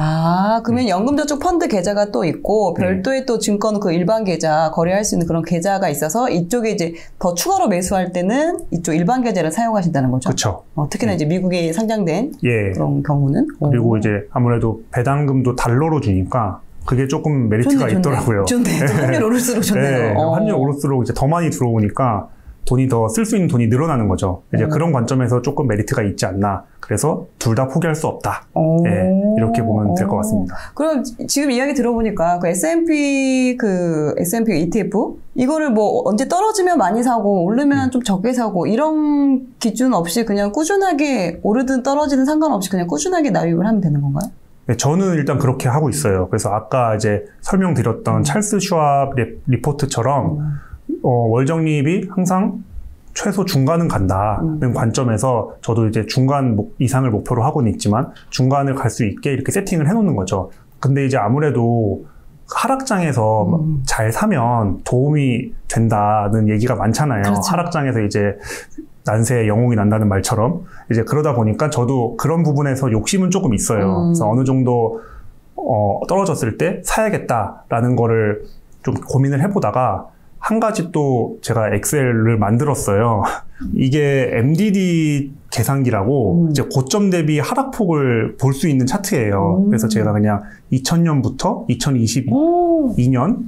그러면 연금저축 펀드 계좌가 또 있고 별도의 또 증권 그 일반 계좌 거래할 수 있는 그런 계좌가 있어서 이쪽에 이제 더 추가로 매수할 때는 이쪽 일반 계좌를 사용하신다는 거죠? 그렇죠. 특히나 이제 미국에 상장된 그런 경우는? 그리고 이제 아무래도 배당금도 달러로 주니까 그게 조금 메리트가 있더라고요. 좋네요. 환율 오를수록 좋네요. 환율 오를수록 이제 더 많이 들어오니까 돈이 더 쓸 수 있는 돈이 늘어나는 거죠. 이제 그런 관점에서 조금 메리트가 있지 않나. 그래서 둘 다 포기할 수 없다. 네, 이렇게 보면 될 것 같습니다. 그럼 지금 이야기 들어보니까 그 S&P ETF 이거를 뭐 언제 떨어지면 많이 사고 오르면 좀 적게 사고 이런 기준 없이 그냥 꾸준하게 오르든 떨어지든 상관없이 그냥 꾸준하게 납입을 하면 되는 건가요? 네, 저는 일단 그렇게 하고 있어요. 그래서 아까 이제 설명드렸던 찰스 슈왑 리포트처럼 월 적립이 항상 최소 중간은 간다는 관점에서 저도 이제 중간 이상을 목표로 하고는 있지만 중간을 갈 수 있게 이렇게 세팅을 해놓는 거죠. 근데 이제 아무래도 하락장에서 잘 사면 도움이 된다는 얘기가 많잖아요. 그렇죠. 하락장에서 이제 난세의 영웅이 난다는 말처럼 이제 그러다 보니까 저도 그런 부분에서 욕심은 조금 있어요. 그래서 어느 정도 떨어졌을 때 사야겠다라는 거를 좀 고민을 해보다가 한 가지 또 제가 엑셀을 만들었어요. 이게 MDD 계산기라고 이제 고점 대비 하락폭을 볼 수 있는 차트예요. 그래서 제가 그냥 2000년부터 2022년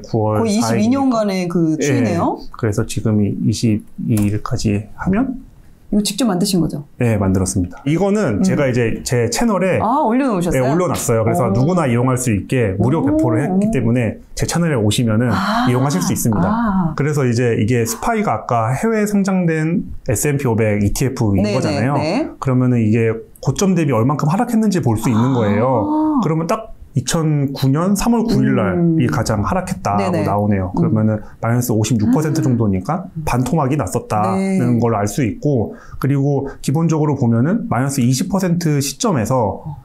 9월 거의 22년간의 그 추이네요. 그래서 지금이 22일까지 하면 이거 직접 만드신 거죠? 네, 만들었습니다. 이거는 제가 이제 제 채널에 올려놓으셨어요? 네, 올려놨어요. 그래서 누구나 이용할 수 있게 무료 배포를 했기 때문에 제 채널에 오시면은 이용하실 수 있습니다. 그래서 이제 이게 스파이가 아까 해외 상장된 S&P 500 ETF인 거잖아요. 그러면은 이게 고점 대비 얼만큼 하락했는지 볼 수 있는 거예요. 그러면 딱 2009년 3월 9일 날이 가장 하락했다고 나오네요. 그러면은 마이너스 56% 정도니까 반토막이 났었다는 걸 알 수 있고, 그리고 기본적으로 보면은 마이너스 20% 시점에서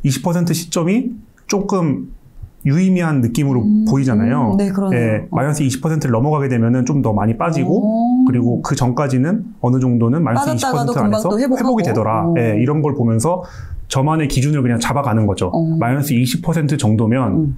20% 시점이 조금 유의미한 느낌으로 보이잖아요. 네, 그러네요. 마이너스 20%를 넘어가게 되면은 좀 더 많이 빠지고, 그리고 그 전까지는 어느 정도는 마이너스 20% 안에서 회복이 되더라. 이런 걸 보면서 저만의 기준을 그냥 잡아가는 거죠. 마이너스 20% 정도면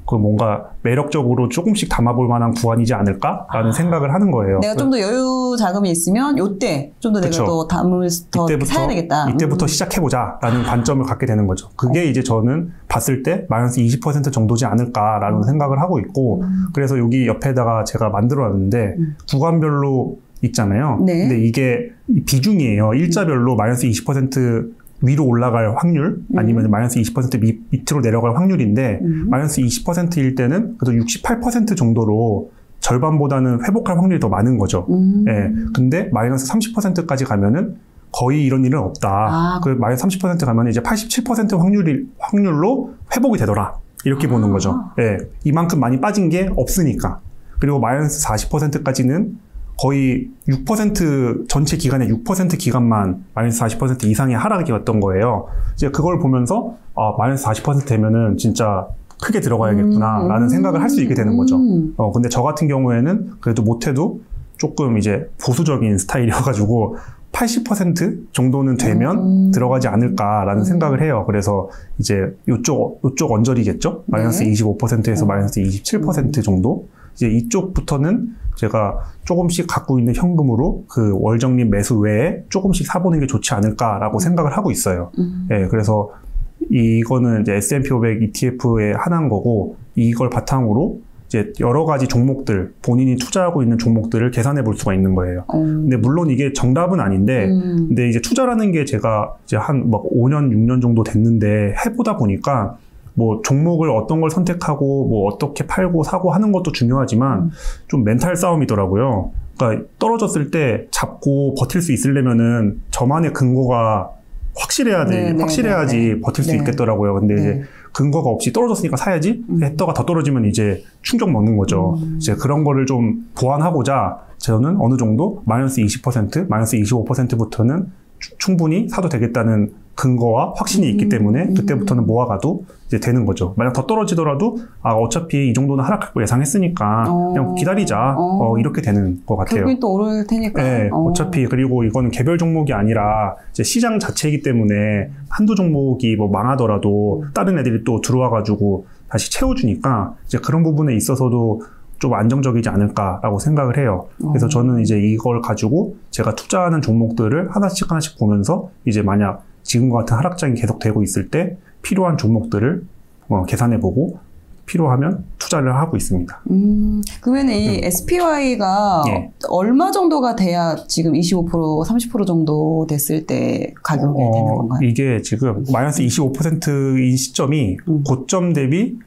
그 뭔가 매력적으로 조금씩 담아볼 만한 구간이지 않을까라는 생각을 하는 거예요. 내가 좀 더 여유 자금이 있으면 요때 좀 더 내가 더 담을 더 사야 되겠다. 이때부터 시작해보자라는 관점을 갖게 되는 거죠. 그게 이제 저는 봤을 때 마이너스 20% 정도지 않을까라는 생각을 하고 있고 그래서 여기 옆에다가 제가 만들어놨는데 구간별로 있잖아요. 네. 근데 이게 비중이에요. 일자별로 마이너스 20% 위로 올라갈 확률 아니면 마이너스 20% 밑으로 내려갈 확률인데 마이너스 20%일 때는 그래도 68% 정도로 절반보다는 회복할 확률이 더 많은 거죠. 예. 근데 마이너스 30%까지 가면은 거의 이런 일은 없다. 그 마이너스 30% 가면 이제 87% 확률로 회복이 되더라. 이렇게 보는 거죠. 예. 이만큼 많이 빠진 게 없으니까. 그리고 마이너스 40%까지는 거의 6% 전체 기간의 6% 기간만 마이너스 40% 이상의 하락이었던 거예요. 이제 그걸 보면서 마이너스 40% 되면은 진짜 크게 들어가야겠구나라는 생각을 할 수 있게 되는 거죠. 근데 저 같은 경우에는 그래도 못해도 조금 이제 보수적인 스타일이어가지고 80% 정도는 되면 들어가지 않을까라는 생각을 해요. 그래서 이제 요쪽 언저리겠죠? 마이너스 25%에서 마이너스 27% 정도? 이제 이쪽부터는 제가 조금씩 갖고 있는 현금으로 그 월적립 매수 외에 조금씩 사보는 게 좋지 않을까라고 생각을 하고 있어요. 예, 그래서 이거는 이제 S&P 500 ETF의 하나인 거고 이걸 바탕으로 이제 여러 가지 종목들, 본인이 투자하고 있는 종목들을 계산해 볼 수가 있는 거예요. 근데 물론 이게 정답은 아닌데, 근데 이제 투자라는 게 제가 이제 한 막 5년, 6년 정도 됐는데 해보다 보니까 뭐 종목을 어떤 걸 선택하고 뭐 어떻게 팔고 사고 하는 것도 중요하지만 좀 멘탈 싸움이더라고요. 그러니까 떨어졌을 때 잡고 버틸 수 있으려면은 저만의 근거가 확실해야지 버틸 수 있겠더라고요. 근데 이제 근거가 없이 떨어졌으니까 사야지 했다가 더 떨어지면 이제 충격 먹는 거죠. 이제 그런 거를 좀 보완하고자 저는 어느 정도 마이너스 20%, 마이너스 25%부터는 충분히 사도 되겠다는 근거와 확신이 있기 때문에 그때부터는 모아가도 이제 되는 거죠. 만약 더 떨어지더라도 어차피 이 정도는 하락할 거 예상했으니까 그냥 기다리자 이렇게 되는 것 같아요. 결국엔 또 오를 테니까. 네, 어차피 그리고 이거는 개별 종목이 아니라 이제 시장 자체이기 때문에 한두 종목이 뭐 망하더라도 다른 애들이 또 들어와가지고 다시 채워주니까 이제 그런 부분에 있어서도 좀 안정적이지 않을까라고 생각을 해요. 그래서 저는 이제 이걸 가지고 제가 투자하는 종목들을 하나씩 보면서 이제 만약 지금과 같은 하락장이 계속되고 있을 때 필요한 종목들을 계산해보고 필요하면 투자를 하고 있습니다. 그러면 이 SPY가 얼마 정도가 돼야 지금 25%, 30% 정도 됐을 때 가격이 되는 건가요? 이게 지금 마이너스 25%인 시점이 고점 대비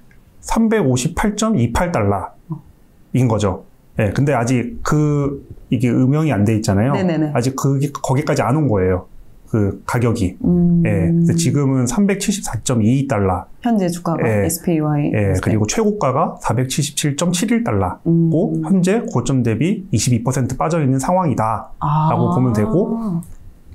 358.28달러인 거죠. 예, 근데 아직 이게 음영이 안 돼 있잖아요. 네네네. 아직 거기까지 안 온 거예요. 그 가격이. 예, 지금은 374.22달러. 현재 주가가 SPY. 예, 그리고 최고가가 477.71달러고 현재 고점 대비 22% 빠져 있는 상황이다라고 보면 되고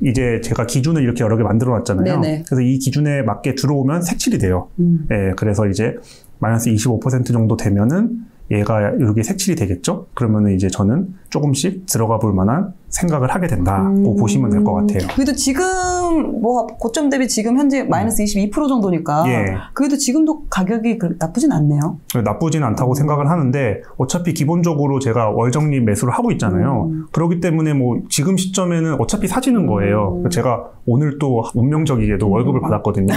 이제 제가 기준을 이렇게 여러 개 만들어 놨잖아요. 네네. 그래서 이 기준에 맞게 들어오면 색칠이 돼요. 예, 그래서 이제 마이너스 25% 정도 되면은 얘가 여기 색칠이 되겠죠? 그러면은 이제 저는 조금씩 들어가 볼 만한 생각을 하게 된다고 보시면 될 것 같아요. 그래도 지금 뭐 고점 대비 지금 현재 마이너스 22% 정도니까 그래도 지금도 가격이 나쁘진 않네요. 나쁘진 않다고 생각을 하는데 어차피 기본적으로 제가 월적립 매수를 하고 있잖아요. 그렇기 때문에 뭐 지금 시점에는 어차피 사지는 거예요. 제가 오늘 또 운명적이게도 월급을 받았거든요.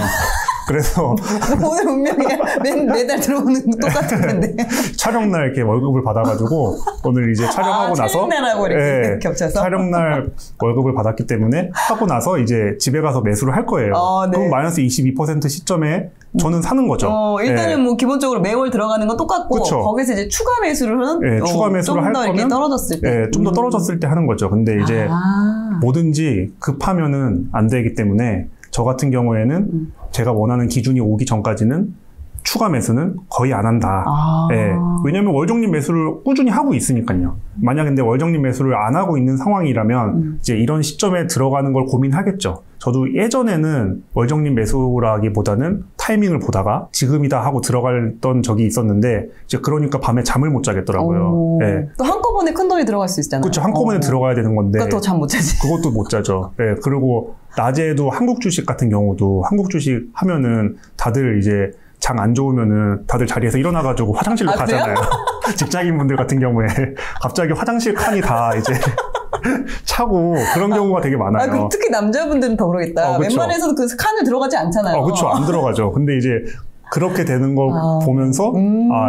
그래서 오늘 운명이야. 매달 들어오는 거 똑같은 건데. 촬영날 이렇게 월급을 받아가지고 오늘 이제 촬영하고 나서 촬영날하고 이렇게 겹쳐서 촬영날 월급을 받았기 때문에 하고 나서 이제 집에 가서 매수를 할 거예요. 그럼 마이너스 22% 시점에 저는 사는 거죠. 일단은 뭐 기본적으로 매월 들어가는 건 똑같고 그쵸. 거기서 이제 추가 매수를 추가 매수를 할 거면 떨어졌을 때, 좀 더 떨어졌을 때 하는 거죠. 근데 이제 뭐든지 급하면은 안 되기 때문에 저 같은 경우에는 제가 원하는 기준이 오기 전까지는 추가 매수는 거의 안 한다. 왜냐면 월적립 매수를 꾸준히 하고 있으니까요. 만약 근데 월적립 매수를 안 하고 있는 상황이라면 이제 이런 시점에 들어가는 걸 고민하겠죠. 저도 예전에는 월적립 매수라기보다는 타이밍을 보다가 지금이다 하고 들어갔던 적이 있었는데 이제 그러니까 밤에 잠을 못 자겠더라고요. 또 한꺼번에 큰 돈이 들어갈 수 있잖아요. 그렇죠. 한꺼번에 들어가야 되는 건데. 그러니까 더 잠 못 자지. 그것도 못 자죠. 그리고 낮에도 한국 주식 같은 경우도 한국 주식 하면은 다들 이제 장 안 좋으면은 다들 자리에서 일어나가지고 화장실로 가잖아요. 직장인분들 같은 경우에 갑자기 화장실 칸이 다 이제 차고 그런 경우가 되게 많아요. 특히 남자분들은 더 그러겠다. 웬만해서도 그 칸을 들어가지 않잖아요. 그렇죠. 안 들어가죠. 근데 이제 그렇게 되는 걸 보면서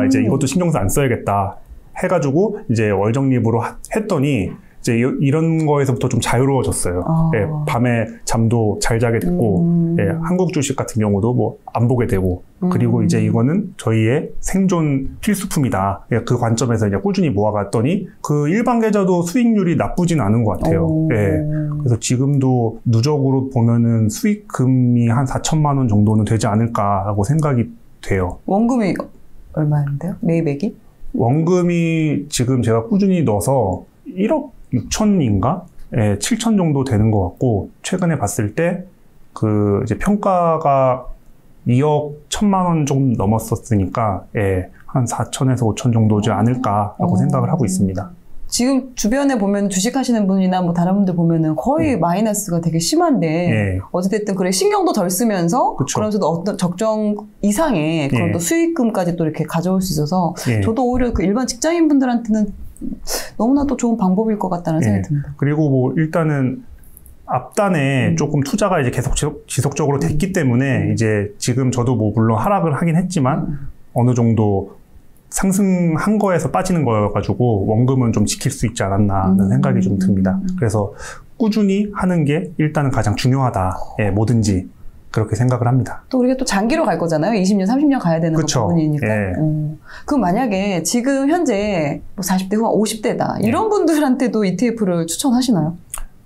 이제 이것도 신경 안 써야겠다 해가지고 이제 월정립으로 했더니 이제 이런 거에서부터 좀 자유로워졌어요. 예, 밤에 잠도 잘 자게 됐고, 예, 한국 주식 같은 경우도 뭐 안 보게 되고, 그리고 이제 이거는 저희의 생존 필수품이다. 예, 그 관점에서 이제 꾸준히 모아갔더니 그 일반 계좌도 수익률이 나쁘진 않은 것 같아요. 예, 그래서 지금도 누적으로 보면은 수익금이 한 4천만 원 정도는 되지 않을까라고 생각이 돼요. 원금이 얼마인데요? 매입액이? 원금이 지금 제가 꾸준히 넣어서 1억 6천인가? 예, 7천 정도 되는 것 같고, 최근에 봤을 때, 이제 평가가 2억 1천만 원 좀 넘었었으니까, 예, 한 4천에서 5천 정도지 않을까라고 생각을 하고 있습니다. 지금 주변에 보면 주식하시는 분이나 뭐 다른 분들 보면은 거의 마이너스가 되게 심한데, 어찌됐든 그래, 신경도 덜 쓰면서, 그러면서도 어떤 적정 이상의 그런 또 수익금까지 또 이렇게 가져올 수 있어서, 저도 오히려 그 일반 직장인 분들한테는 너무나도 좋은 방법일 것 같다는 생각이 듭니다. 그리고 뭐 일단은 앞단에 조금 투자가 이제 계속 지속적으로 됐기 때문에 이제 지금 저도 뭐 물론 하락을 하긴 했지만 어느 정도 상승한 거에서 빠지는 거여가지고 원금은 좀 지킬 수 있지 않았나 하는 생각이 좀 듭니다. 그래서 꾸준히 하는 게 일단은 가장 중요하다. 예, 뭐든지. 그렇게 생각을 합니다. 또 우리가 또 장기로 갈 거잖아요. 20년, 30년 가야 되는 부분이니까. 예. 그럼 만약에 지금 현재 뭐 40대 후반 50대다. 이런 분들한테도 ETF를 추천하시나요?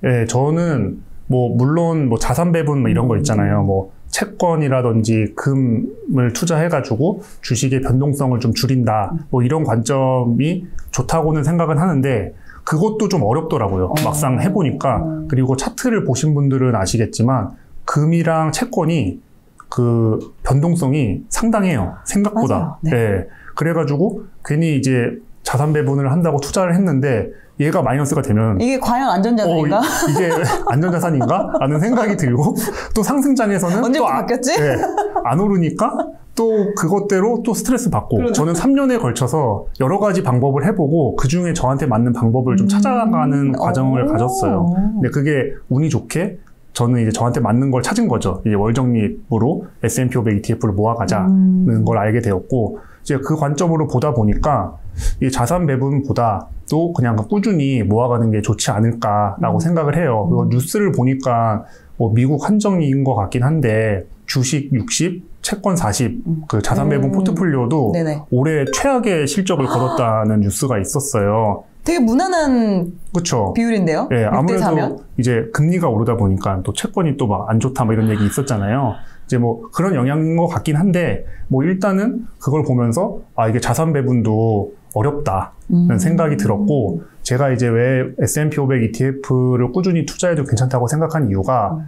예, 저는 뭐 물론 뭐 자산 배분 뭐 이런 거 있잖아요. 뭐 채권이라든지 금을 투자해가지고 주식의 변동성을 좀 줄인다. 뭐 이런 관점이 좋다고는 생각은 하는데 그것도 좀 어렵더라고요. 막상 해보니까. 그리고 차트를 보신 분들은 아시겠지만 금이랑 채권이 그 변동성이 상당해요. 생각보다. 네. 예. 그래가지고 괜히 이제 자산 배분을 한다고 투자를 했는데 얘가 마이너스가 되면 이게 과연 안전자산인가? 이게 안전자산인가? 라는 생각이 들고 또 상승장에서는 언제부터 바뀌었지? 예, 안 오르니까 또 그것대로 또 스트레스 받고 그러네. 저는 3년에 걸쳐서 여러 가지 방법을 해보고 그중에 저한테 맞는 방법을 좀 찾아가는 과정을 가졌어요. 근데 그게 운이 좋게 저는 이제 저한테 맞는 걸 찾은 거죠. 이제 월적립으로 S&P 500 ETF를 모아가자는 걸 알게 되었고, 이제 그 관점으로 보다 보니까 이 자산 배분보다도 그냥 꾸준히 모아가는 게 좋지 않을까라고 생각을 해요. 그리고 뉴스를 보니까 뭐 미국 한정인 것 같긴 한데 주식 60, 채권 40, 그 자산 배분 포트폴리오도 올해 최악의 실적을 거뒀다는 뉴스가 있었어요. 되게 무난한 그쵸. 비율인데요? 예, 아무래도 4면? 이제 금리가 오르다 보니까 또 채권이 또 막 안 좋다 뭐 이런 얘기 있었잖아요. 이제 뭐 그런 영향인 것 같긴 한데 뭐 일단은 그걸 보면서 아 이게 자산 배분도 어렵다는 생각이 들었고 제가 이제 왜 S&P 500 ETF를 꾸준히 투자해도 괜찮다고 생각한 이유가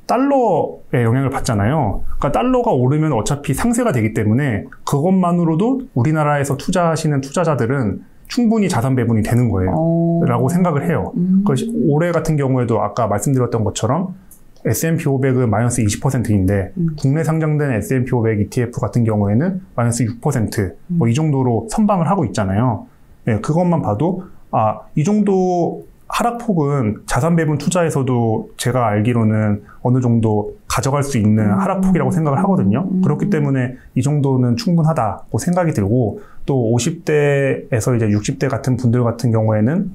달러의 영향을 받잖아요. 그러니까 달러가 오르면 어차피 상세가 되기 때문에 그것만으로도 우리나라에서 투자하시는 투자자들은 충분히 자산 배분이 되는 거예요. 라고 생각을 해요. 올해 같은 경우에도 아까 말씀드렸던 것처럼 S&P 500은 마이너스 20%인데 국내 상장된 S&P 500 ETF 같은 경우에는 마이너스 6% 뭐 이 정도로 선방을 하고 있잖아요. 예, 그것만 봐도 아, 이 정도 하락폭은 자산 배분 투자에서도 제가 알기로는 어느 정도 가져갈 수 있는 하락폭이라고 생각을 하거든요. 그렇기 때문에 이 정도는 충분하다고 생각이 들고 또 50대에서 이제 60대 같은 분들 같은 경우에는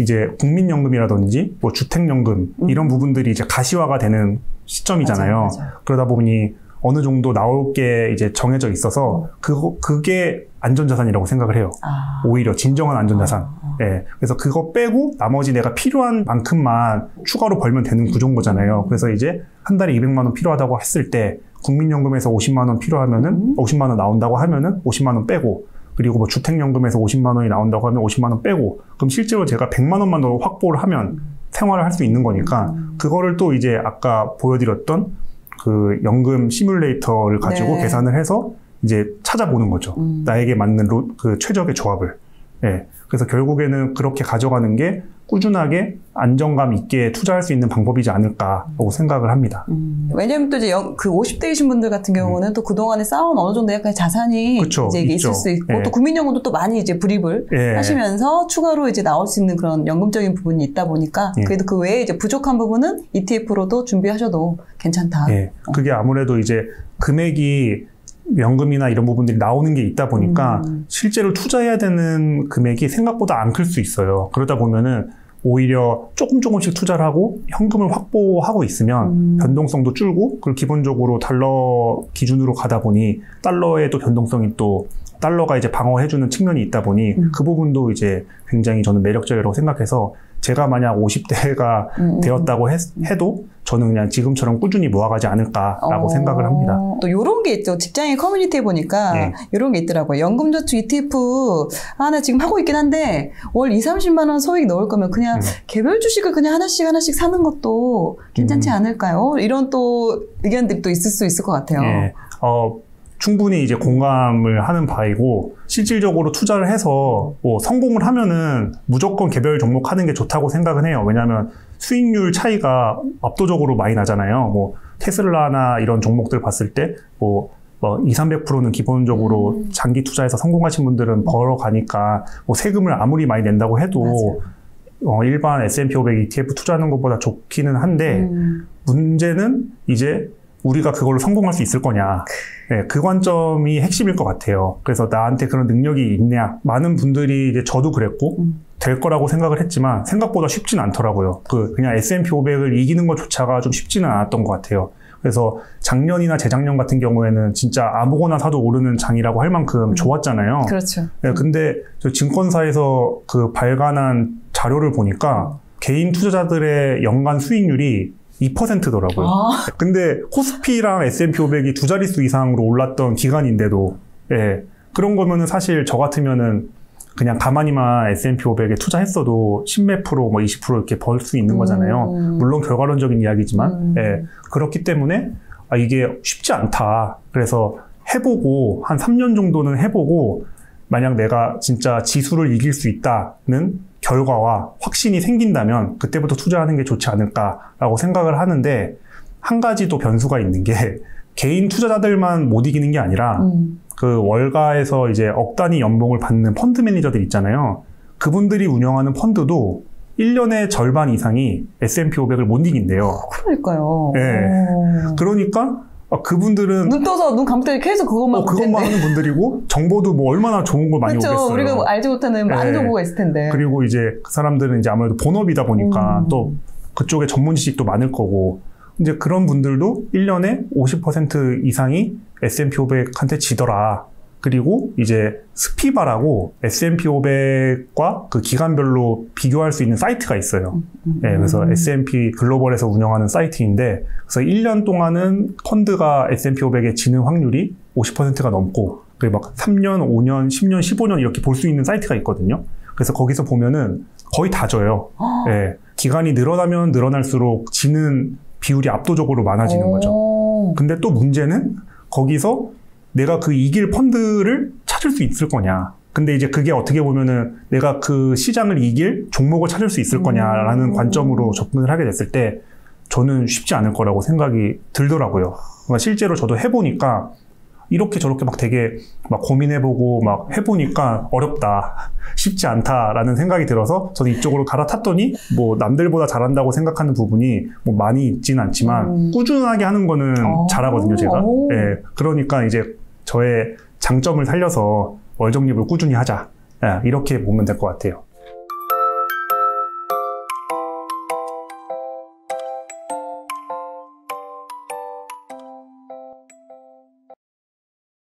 이제 국민연금이라든지 뭐 주택연금 이런 부분들이 이제 가시화가 되는 시점이잖아요. 맞아요. 그러다 보니 어느 정도 나올 게 이제 정해져 있어서 그게 안전자산이라고 생각을 해요. 오히려 진정한 안전자산. 예. 그래서 그거 빼고 나머지 내가 필요한 만큼만 추가로 벌면 되는 구조인 거잖아요. 그래서 이제 한 달에 200만 원 필요하다고 했을 때 국민연금에서 50만 원 필요하면은 50만 원 나온다고 하면은 50만 원 빼고 그리고 뭐 주택연금에서 50만 원이 나온다고 하면 50만 원 빼고 그럼 실제로 제가 100만 원만 더 확보를 하면 생활을 할 수 있는 거니까 그거를 또 이제 아까 보여드렸던 그 연금 시뮬레이터를 가지고 계산을 해서 이제 찾아보는 거죠. 나에게 맞는 그 최적의 조합을. 예. 그래서 결국에는 그렇게 가져가는 게 꾸준하게 안정감 있게 투자할 수 있는 방법이지 않을까라고 생각을 합니다. 왜냐면 또 이제 그 50대이신 분들 같은 경우는 또 그동안에 쌓아온 어느 정도 약간 자산이 그쵸, 이제 있죠. 있을 수 있고 예. 또 국민연금도 또 많이 이제 불입을 예. 하시면서 추가로 이제 나올 수 있는 그런 연금적인 부분이 있다 보니까 예. 그래도 그 외에 이제 부족한 부분은 ETF로도 준비하셔도 괜찮다. 예. 그게 아무래도 이제 금액이 연금이나 이런 부분들이 나오는 게 있다 보니까 실제로 투자해야 되는 금액이 생각보다 안 클 수 있어요. 그러다 보면은 오히려 조금씩 투자를 하고 현금을 확보하고 있으면 변동성도 줄고 그리고 기본적으로 달러 기준으로 가다 보니 달러의 또 변동성이 또 달러가 이제 방어해주는 측면이 있다 보니 그 부분도 이제 굉장히 저는 매력적이라고 생각해서 제가 만약 50대가 되었다고 해도 저는 그냥 지금처럼 꾸준히 모아가지 않을까라고 생각을 합니다. 또 요런 게 있죠. 직장인 커뮤니티에 보니까 예. 요런 게 있더라고요. 연금저축 ETF 나 지금 하고 있긴 한데 월 20-30만 원 소액 넣을 거면 그냥 개별 주식을 그냥 하나씩 사는 것도 괜찮지 않을까요? 이런 또 의견들이 또 있을 수 있을 것 같아요. 예. 충분히 이제 공감을 하는 바이고 실질적으로 투자를 해서 뭐 성공을 하면은 무조건 개별 종목 하는 게 좋다고 생각은 해요. 왜냐하면 수익률 차이가 압도적으로 많이 나잖아요. 뭐 테슬라나 이런 종목들 봤을 때 뭐 200-300%는 기본적으로 장기 투자해서 성공하신 분들은 벌어가니까 뭐 세금을 아무리 많이 낸다고 해도 일반 S&P 500 ETF 투자하는 것보다 좋기는 한데 문제는 이제 우리가 그걸로 성공할 수 있을 거냐. 네, 그 관점이 핵심일 것 같아요. 그래서 나한테 그런 능력이 있냐. 많은 분들이 이제 저도 그랬고, 될 거라고 생각을 했지만, 생각보다 쉽지는 않더라고요. 그냥 S&P 500을 이기는 것조차가 좀 쉽지는 않았던 것 같아요. 그래서 작년이나 재작년 같은 경우에는 진짜 아무거나 사도 오르는 장이라고 할 만큼 좋았잖아요. 그렇죠. 네, 근데 저 증권사에서 그 발간한 자료를 보니까 개인 투자자들의 연간 수익률이 2%더라고요. 근데 코스피랑 S&P 500이 두 자릿수 이상으로 올랐던 기간인데도 예, 그런 거면은 사실 저 같으면은 그냥 가만히만 S&P 500에 투자했어도 10몇 프로, 20% 이렇게 벌 수 있는 거잖아요. 물론 결과론적인 이야기지만 예, 그렇기 때문에 이게 쉽지 않다. 그래서 해보고 한 3년 정도는 해보고 만약 내가 진짜 지수를 이길 수 있다는 결과와 확신이 생긴다면 그때부터 투자하는 게 좋지 않을까라고 생각을 하는데 한 가지 또 변수가 있는 게 개인 투자자들만 못 이기는 게 아니라 그 월가에서 이제 억 단위 연봉을 받는 펀드 매니저들 있잖아요. 그분들이 운영하는 펀드도 1년의 절반 이상이 S&P 500을 못 이긴대요. 그러니까요. 네. 그러니까 그분들은 눈 떠서 눈 감을 때 계속 그것만 하는 분들이고 정보도 뭐 얼마나 좋은 걸 많이 그렇죠. 오겠어요. 우리가 뭐 알지 못하는 많은 정보가 있을 텐데. 그리고 이제 그 사람들은 이제 아무래도 본업이다 보니까 또 그쪽에 전문 지식도 많을 거고 이제 그런 분들도 1년에 50% 이상이 S&P 500한테 지더라. 그리고 이제 스피바라고 S&P 500과 그 기간별로 비교할 수 있는 사이트가 있어요. 네, 그래서 S&P 글로벌에서 운영하는 사이트인데 그래서 1년 동안은 펀드가 S&P 500에 지는 확률이 50%가 넘고 그리고 막 3년, 5년, 10년, 15년 이렇게 볼 수 있는 사이트가 있거든요. 그래서 거기서 보면은 거의 다 져요. 네, 기간이 늘어나면 늘어날수록 지는 비율이 압도적으로 많아지는 거죠. 근데 또 문제는 거기서 내가 그 이길 펀드를 찾을 수 있을 거냐. 근데 이제 그게 어떻게 보면은 내가 그 시장을 이길 종목을 찾을 수 있을 거냐라는 관점으로 접근을 하게 됐을 때 저는 쉽지 않을 거라고 생각이 들더라고요. 그러니까 실제로 저도 해보니까 이렇게 저렇게 막 되게 막 고민해보고 막 해보니까 어렵다. 쉽지 않다라는 생각이 들어서 저는 이쪽으로 갈아탔더니 뭐 남들보다 잘한다고 생각하는 부분이 뭐 많이 있지는 않지만 꾸준하게 하는 거는 잘하거든요, 제가. 예, 그러니까 이제 저의 장점을 살려서 월적립을 꾸준히 하자. 예, 이렇게 보면 될 것 같아요.